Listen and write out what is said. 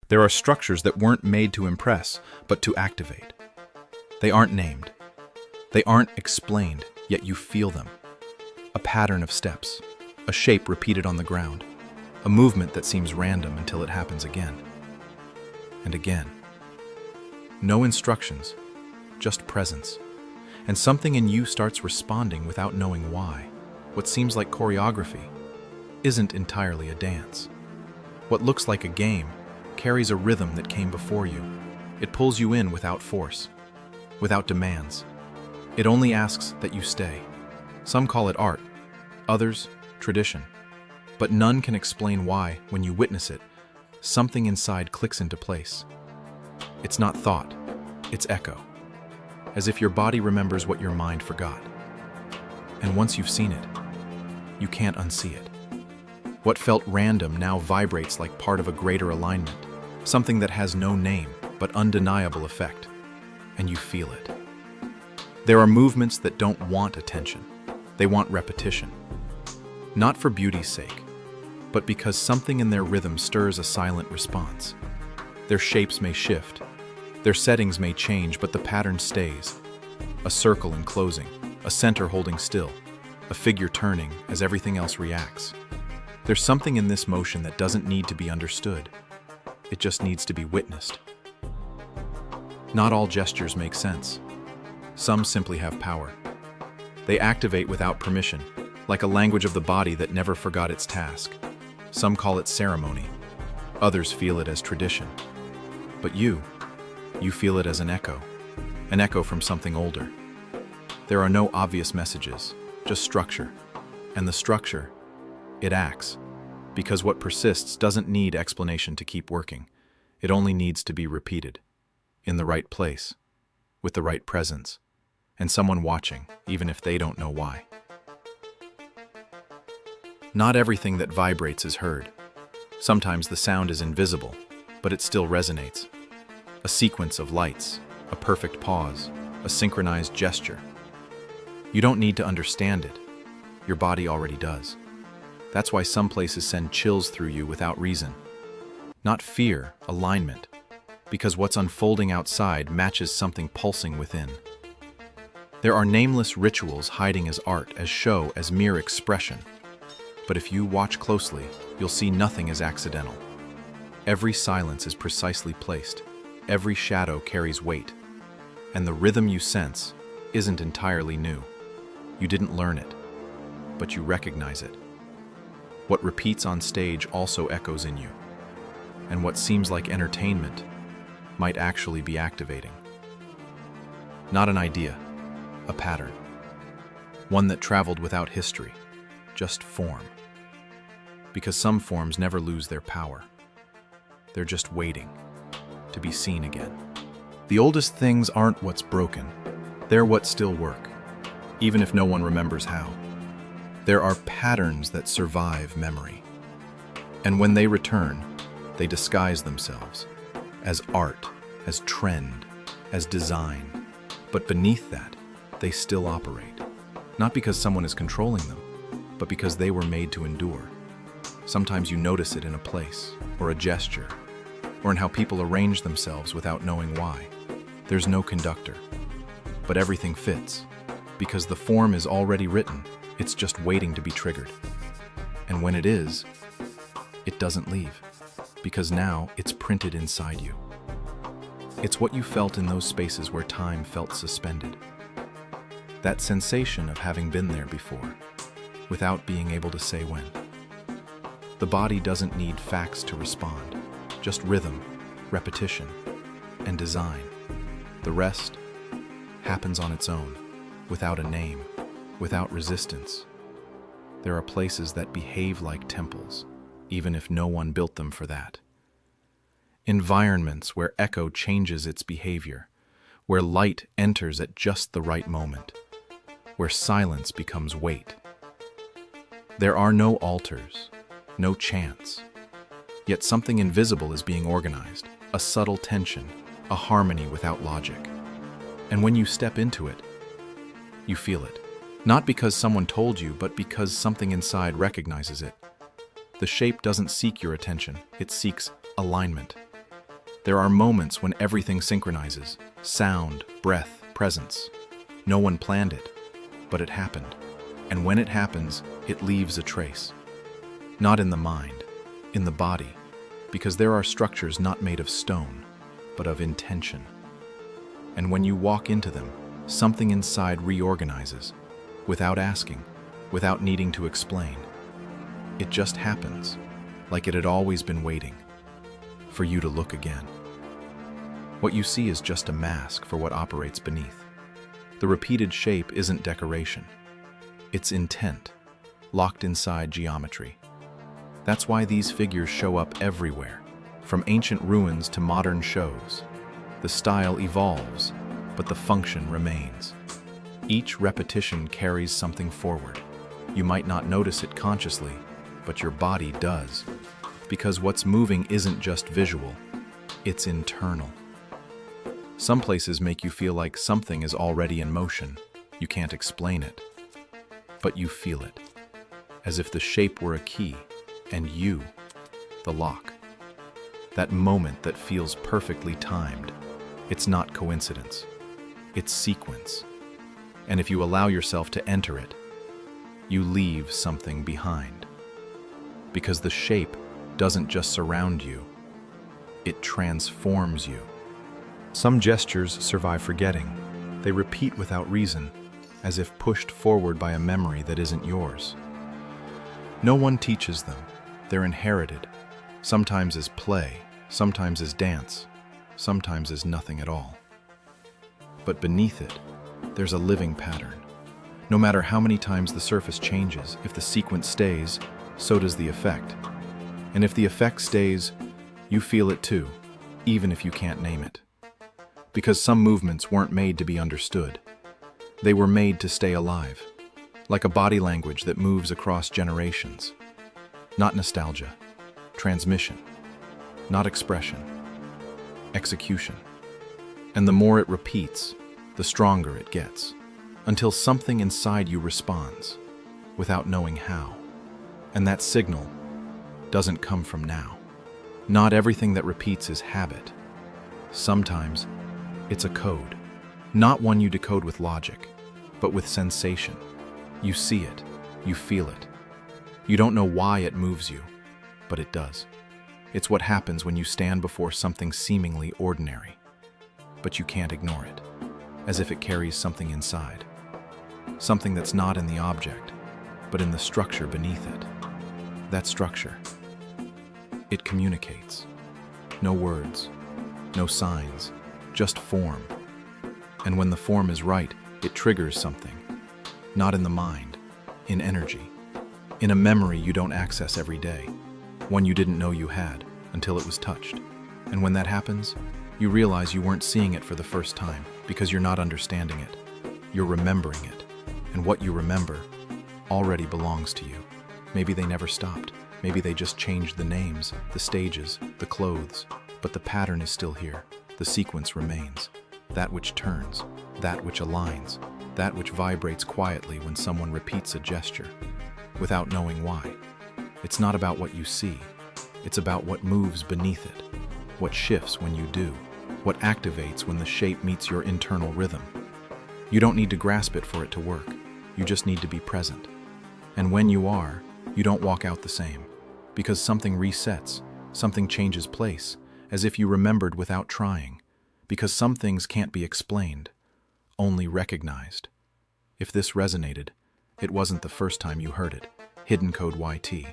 There are structures that weren't made to impress, but to activate. They aren't named. They aren't explained, yet you feel them. A pattern of steps, a shape repeated on the ground, a movement that seems random until it happens again and again. No instructions, just presence. And something in you starts responding without knowing why. What seems like choreography isn't entirely a dance. What looks like a game carries a rhythm that came before you. It pulls you in without force, without demands. It only asks that you stay. Some call it art, others tradition. But none can explain why, when you witness it, something inside clicks into place. It's not thought, it's echo. As if your body remembers what your mind forgot. And once you've seen it, you can't unsee it. What felt random now vibrates like part of a greater alignment, something that has no name but undeniable effect, and you feel it. There are movements that don't want attention. They want repetition. Not for beauty's sake, but because something in their rhythm stirs a silent response. Their shapes may shift, their settings may change, but the pattern stays. A circle enclosing, a center holding still, a figure turning as everything else reacts. There's something in this motion that doesn't need to be understood. It just needs to be witnessed. Not all gestures make sense. Some simply have power. They activate without permission, like a language of the body that never forgot its task. Some call it ceremony. Others feel it as tradition. But you feel it as an echo from something older. There are no obvious messages, just structure. And the structure, it acts. Because what persists doesn't need explanation to keep working. It only needs to be repeated. In the right place, with the right presence, and someone watching, even if they don't know why. Not everything that vibrates is heard. Sometimes the sound is invisible, but it still resonates. A sequence of lights, a perfect pause, a synchronized gesture. You don't need to understand it. Your body already does. That's why some places send chills through you without reason. Not fear, alignment. Because what's unfolding outside matches something pulsing within. There are nameless rituals hiding as art, as show, as mere expression. But if you watch closely, you'll see nothing is accidental. Every silence is precisely placed. Every shadow carries weight. And the rhythm you sense isn't entirely new. You didn't learn it, but you recognize it. What repeats on stage also echoes in you. And what seems like entertainment might actually be activating. Not an idea, a pattern. One that traveled without history, just form. Because some forms never lose their power. They're just waiting to be seen again. The oldest things aren't what's broken. They're what still work, even if no one remembers how. There are patterns that survive memory. And when they return, they disguise themselves as art, as trend, as design. But beneath that, they still operate. Not because someone is controlling them, but because they were made to endure. Sometimes you notice it in a place, or a gesture, or in how people arrange themselves without knowing why. There's no conductor, but everything fits, because the form is already written. It's just waiting to be triggered. And when it is, it doesn't leave, because now it's printed inside you. It's what you felt in those spaces where time felt suspended. That sensation of having been there before, without being able to say when. The body doesn't need facts to respond, just rhythm, repetition, and design. The rest happens on its own, without a name, without resistance. There are places that behave like temples, even if no one built them for that. Environments where echo changes its behavior, where light enters at just the right moment, where silence becomes weight. There are no altars, no chants, yet something invisible is being organized, a subtle tension, a harmony without logic. And when you step into it, you feel it. Not because someone told you, but because something inside recognizes it. The shape doesn't seek your attention, it seeks alignment. There are moments when everything synchronizes: sound, breath, presence. No one planned it, but it happened. And when it happens, it leaves a trace. Not in the mind, in the body, because there are structures not made of stone, but of intention. And when you walk into them, something inside reorganizes, without asking, without needing to explain. It just happens, like it had always been waiting for you to look again. What you see is just a mask for what operates beneath. The repeated shape isn't decoration. It's intent, locked inside geometry. That's why these figures show up everywhere, from ancient ruins to modern shows. The style evolves, but the function remains. Each repetition carries something forward. You might not notice it consciously, but your body does. Because what's moving isn't just visual, it's internal. Some places make you feel like something is already in motion. You can't explain it, but you feel it, as if the shape were a key, and you, the lock. That moment that feels perfectly timed. It's not coincidence, it's sequence. And if you allow yourself to enter it, you leave something behind. Because the shape doesn't just surround you, it transforms you. Some gestures survive forgetting. They repeat without reason, as if pushed forward by a memory that isn't yours. No one teaches them. They're inherited, sometimes as play, sometimes as dance, sometimes as nothing at all. But beneath it, there's a living pattern. No matter how many times the surface changes, if the sequence stays, so does the effect. And if the effect stays, you feel it too, even if you can't name it. Because some movements weren't made to be understood. They were made to stay alive, like a body language that moves across generations. Not nostalgia, transmission. Not expression, execution. And the more it repeats, the stronger it gets, until something inside you responds, without knowing how. And that signal doesn't come from now. Not everything that repeats is habit. Sometimes it's a code, not one you decode with logic, but with sensation. You see it, you feel it. You don't know why it moves you, but it does. It's what happens when you stand before something seemingly ordinary, but you can't ignore it, as if it carries something inside. Something that's not in the object, but in the structure beneath it. That structure, it communicates. No words, no signs, just form. And when the form is right, it triggers something. Not in the mind, in energy. In a memory you don't access every day. One you didn't know you had until it was touched. And when that happens, you realize you weren't seeing it for the first time because you're not understanding it. You're remembering it. And what you remember already belongs to you. Maybe they never stopped. Maybe they just changed the names, the stages, the clothes. But the pattern is still here. The sequence remains. That which turns, that which aligns, that which vibrates quietly when someone repeats a gesture, without knowing why. It's not about what you see. It's about what moves beneath it, what shifts when you do, what activates when the shape meets your internal rhythm. You don't need to grasp it for it to work. You just need to be present. And when you are, you don't walk out the same, because something resets, something changes place, as if you remembered without trying, because some things can't be explained, only recognized. If this resonated, it wasn't the first time you heard it. Hidden Code YT.